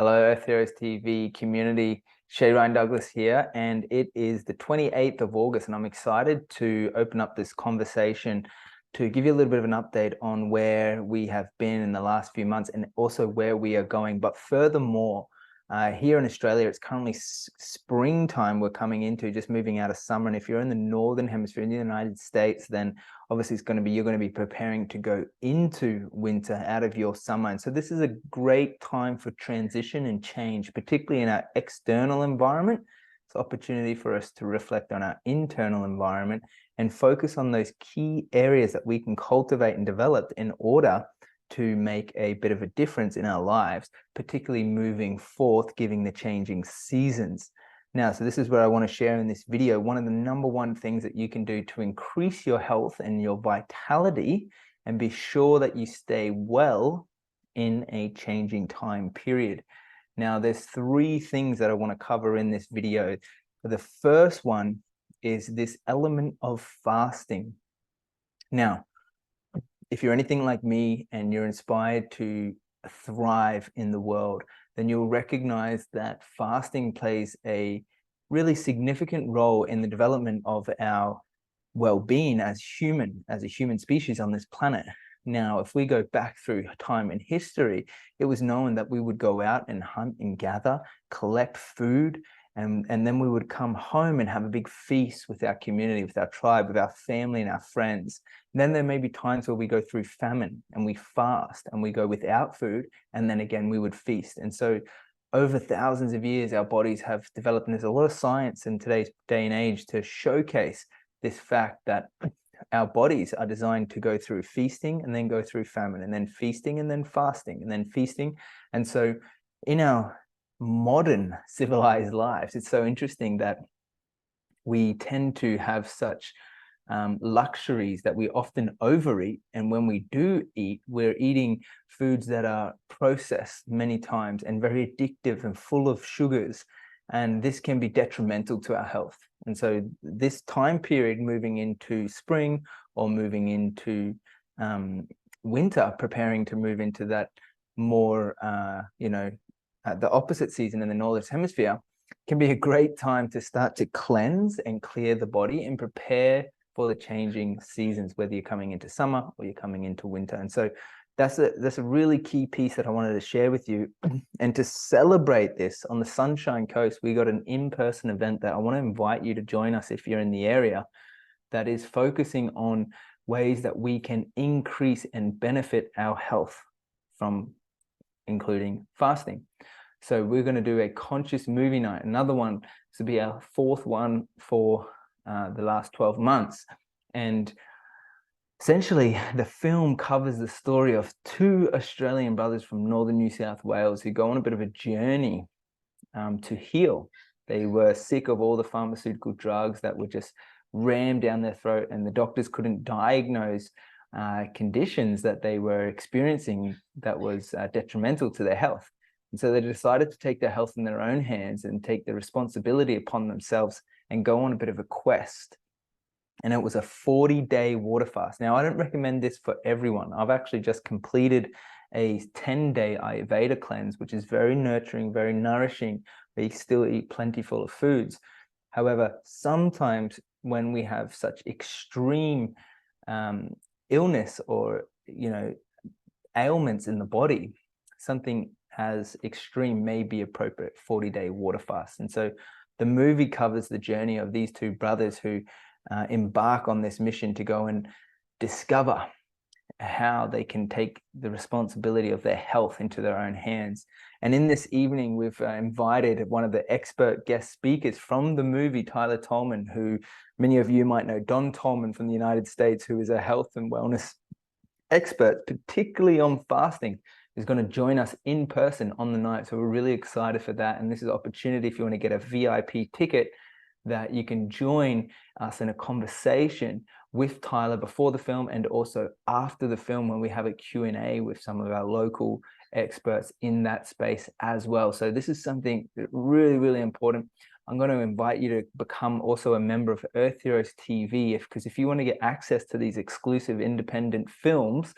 Hello, Earth Heroes TV community. Shay Ryan Douglas here, and it is the 28th of August, and I'm excited to open up this conversation to give you a little bit of an update on where we have been in the last few months and also where we are going. But furthermore, here in Australia, it's currently springtime we're coming into, just moving out of summer. And if you're in the Northern Hemisphere in the United States, then obviously you're going to be preparing to go into winter out of your summer. And so this is a great time for transition and change, particularly in our external environment. It's an opportunity for us to reflect on our internal environment and focus on those key areas that we can cultivate and develop in order to make a bit of a difference in our lives, particularly moving forth, given the changing seasons. Now, so this is what I want to share in this video. One of the number one things that you can do to increase your health and your vitality and be sure that you stay well in a changing time period. Now, there's three things that I want to cover in this video. The first one is this element of fasting. Now, if you're anything like me and you're inspired to thrive in the world, then you'll recognize that fasting plays a really significant role in the development of our well-being as a human species on this planet. Now, if we go back through time in history, it was known that we would go out and hunt and gather, collect food, and then we would come home and have a big feast with our community, with our tribe, with our family and our friends. And then there may be times where we go through famine and we fast and we go without food, and then again we would feast. And so over thousands of years, our bodies have developed, and there's a lot of science in today's day and age to showcase this fact that our bodies are designed to go through feasting and then go through famine, and then feasting and then fasting and then feasting. And so in our modern civilized lives, it's so interesting that we tend to have such luxuries that we often overeat, and when we do eat, we're eating foods that are processed many times and very addictive and full of sugars, and this can be detrimental to our health. And so this time period, moving into spring or moving into winter, preparing to move into that more the opposite season in the Northern Hemisphere, can be a great time to start to cleanse and clear the body and prepare for the changing seasons, whether you're coming into summer or you're coming into winter. And so that's a really key piece that I wanted to share with you. And to celebrate this, on the Sunshine Coast, we got an in-person event that I want to invite you to join us if you're in the area, that is focusing on ways that we can increase and benefit our health from including fasting. So we're going to do a conscious movie night. Another one, this will be our fourth one for the last 12 months. And essentially, the film covers the story of two Australian brothers from northern New South Wales who go on a bit of a journey to heal. They were sick of all the pharmaceutical drugs that were just rammed down their throat, and the doctors couldn't diagnose conditions that they were experiencing that was detrimental to their health. And so they decided to take their health in their own hands and take the responsibility upon themselves and go on a bit of a quest. And it was a 40-day water fast. Now, I don't recommend this for everyone. I've actually just completed a 10-day Ayurveda cleanse, which is very nurturing, very nourishing, but you still eat plentiful of foods. However, sometimes when we have such extreme illness or ailments in the body, something as extreme may be appropriate. 40-day water fast. And so the movie covers the journey of these two brothers who embark on this mission to go and discover how they can take the responsibility of their health into their own hands. And in this evening, we've invited one of the expert guest speakers from the movie, Tyler Tolman, who many of you might know, Don Tolman from the United States, who is a health and wellness expert, particularly on fasting, is going to join us in person on the night. So we're really excited for that. And this is an opportunity, if you want to get a VIP ticket, that you can join us in a conversation with Tyler before the film and also after the film, when we have a Q&A with some of our local experts in that space as well. So this is something really, really important. I'm going to invite you to become also a member of Earth Heroes TV, because if you want to get access to these exclusive independent films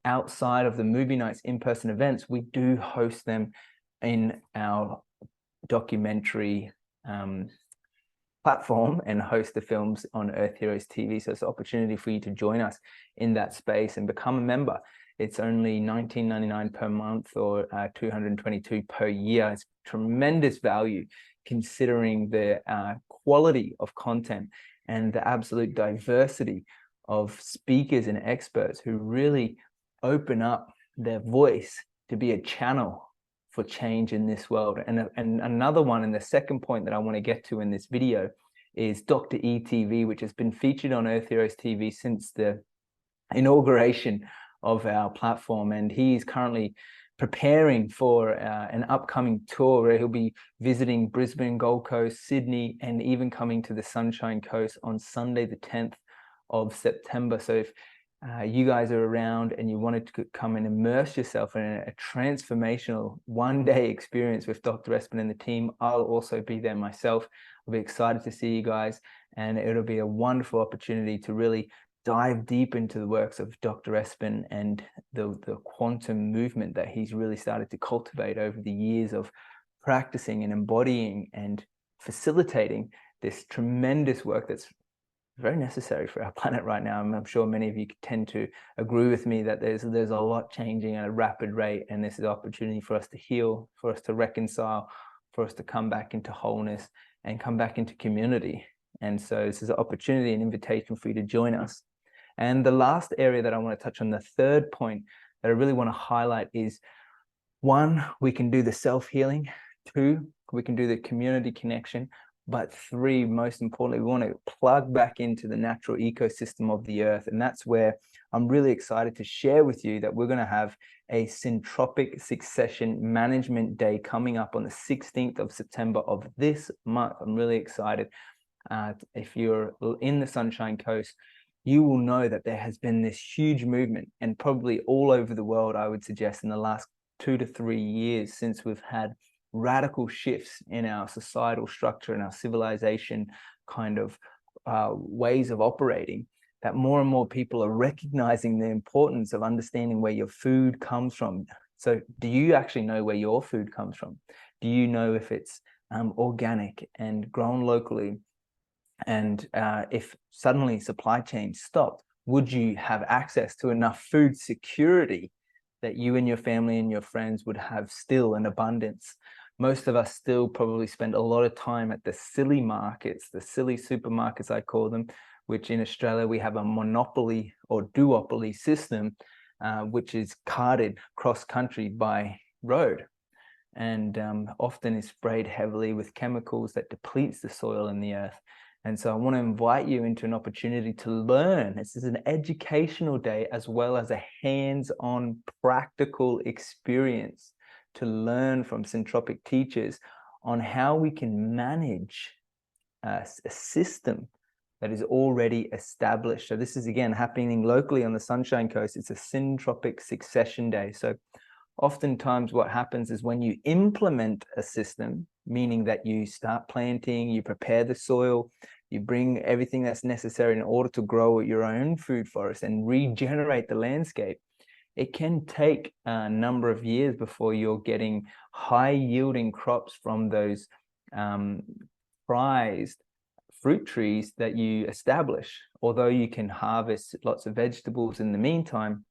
outside of the movie nights in-person events, we do host them in our documentary platform and host the films on Earth Heroes TV. So it's an opportunity for you to join us in that space and become a member. It's only $19.99 per month or $222 per year. It's tremendous value considering the quality of content and the absolute diversity of speakers and experts who really open up their voice to be a channel for change in this world. And another one, and the second point that I want to get to in this video, is Dr. ETV, which has been featured on Earth Heroes TV since the inauguration of our platform. And he is currently preparing for an upcoming tour where he'll be visiting Brisbane, Gold Coast, Sydney, and even coming to the Sunshine Coast on Sunday, the 10th of September. So if you guys are around and you wanted to come and immerse yourself in a transformational one-day experience with Dr. Espin and the team, I'll also be there myself. I'll be excited to see you guys, and it'll be a wonderful opportunity to really dive deep into the works of Dr. Espin and the quantum movement that he's really started to cultivate over the years of practicing and embodying and facilitating this tremendous work that's very necessary for our planet right now. I'm sure many of you tend to agree with me that there's a lot changing at a rapid rate, and this is an opportunity for us to heal, for us to reconcile, for us to come back into wholeness and come back into community. And so this is an opportunity, an invitation for you to join us. And the last area that I want to touch on, the third point that I really want to highlight, is 1, we can do the self-healing. 2, we can do the community connection. But 3, most importantly, we want to plug back into the natural ecosystem of the earth. And that's where I'm really excited to share with you that we're going to have a syntropic succession management day coming up on the 16th of September of this month. I'm really excited. If you're in the Sunshine Coast, you will know that there has been this huge movement, and probably all over the world, I would suggest, in the last 2 to 3 years, since we've had radical shifts in our societal structure and our civilization kind of ways of operating, that more and more people are recognizing the importance of understanding where your food comes from. So do you actually know where your food comes from? Do you know if it's organic and grown locally? And if suddenly supply chains stopped, would you have access to enough food security that you and your family and your friends would have still in abundance? Most of us still probably spend a lot of time at the silly markets, the silly supermarkets, I call them, which in Australia we have a monopoly or duopoly system, which is carted cross-country by road, and often is sprayed heavily with chemicals that depletes the soil and the earth. And so I want to invite you into an opportunity to learn. This is an educational day as well as a hands-on practical experience to learn from syntropic teachers on how we can manage a system that is already established. So this is, again, happening locally on the Sunshine Coast. It's a syntropic succession day. So oftentimes what happens is when you implement a system, meaning that you start planting, you prepare the soil, you bring everything that's necessary in order to grow your own food forest and regenerate the landscape, it can take a number of years before you're getting high yielding crops from those prized fruit trees that you establish. Although you can harvest lots of vegetables in the meantime,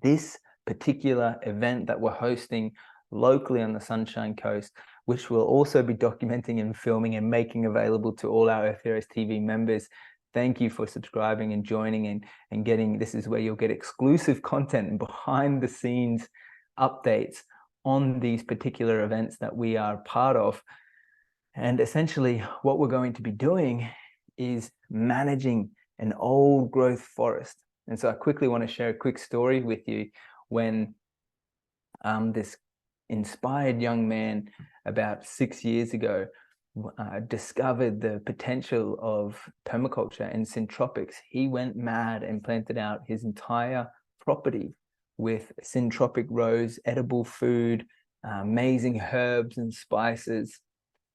this particular event that we're hosting locally on the Sunshine Coast, which we'll also be documenting and filming and making available to all our Earth Heroes TV members. Thank you for subscribing and joining and getting, this is where you'll get exclusive content and behind the scenes updates on these particular events that we are part of. And essentially what we're going to be doing is managing an old growth forest. And so I quickly want to share a quick story with you when this inspired young man about 6 years ago discovered the potential of permaculture and syntropics. He went mad and planted out his entire property with syntropic rows, edible food, amazing herbs and spices.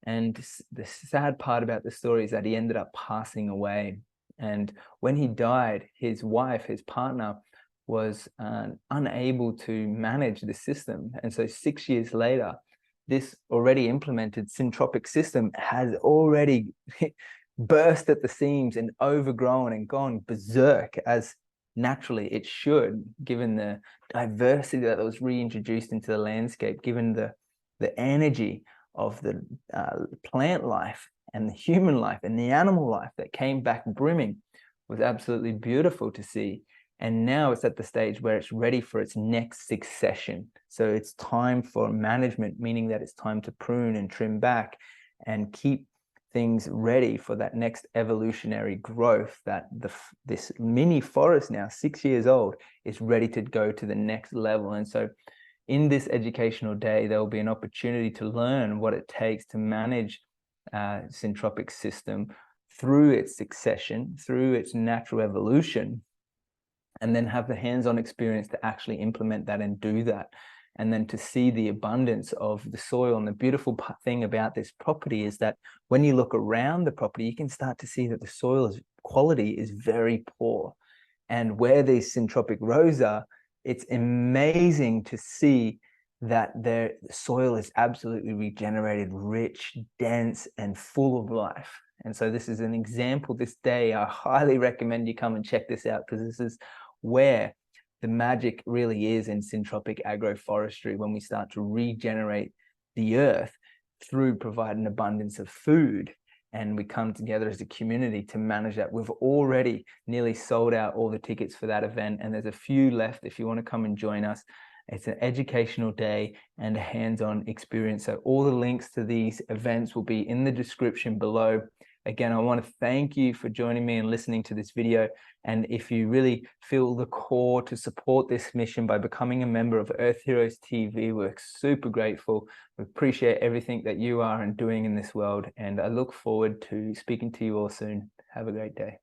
And the sad part about the story is that he ended up passing away. And when he died, his wife, his partner, was unable to manage the system. And so 6 years later, this already implemented syntropic system has already burst at the seams and overgrown and gone berserk, as naturally it should, given the diversity that was reintroduced into the landscape, given the energy of the plant life and the human life and the animal life that came back brimming. Was absolutely beautiful to see. And now it's at the stage where it's ready for its next succession. So it's time for management, meaning that it's time to prune and trim back and keep things ready for that next evolutionary growth, that this mini forest, now 6 years old, is ready to go to the next level. And so in this educational day, there will be an opportunity to learn what it takes to manage syntropic system through its succession, through its natural evolution, and then have the hands-on experience to actually implement that and do that. And then to see the abundance of the soil. And the beautiful thing about this property is that when you look around the property, you can start to see that the soil quality is very poor. And where these syntropic rows are, it's amazing to see that the soil is absolutely regenerated, rich, dense, and full of life. And so this is an example this day. I highly recommend you come and check this out, because this is where the magic really is in syntropic agroforestry, when we start to regenerate the earth through providing abundance of food. And we come together as a community to manage that. We've already nearly sold out all the tickets for that event, and there's a few left if you want to come and join us. It's an educational day and a hands-on experience. So all the links to these events will be in the description below. Again, I want to thank you for joining me and listening to this video. And if you really feel the call to support this mission by becoming a member of Earth Heroes TV, we're super grateful. We appreciate everything that you are and doing in this world. And I look forward to speaking to you all soon. Have a great day.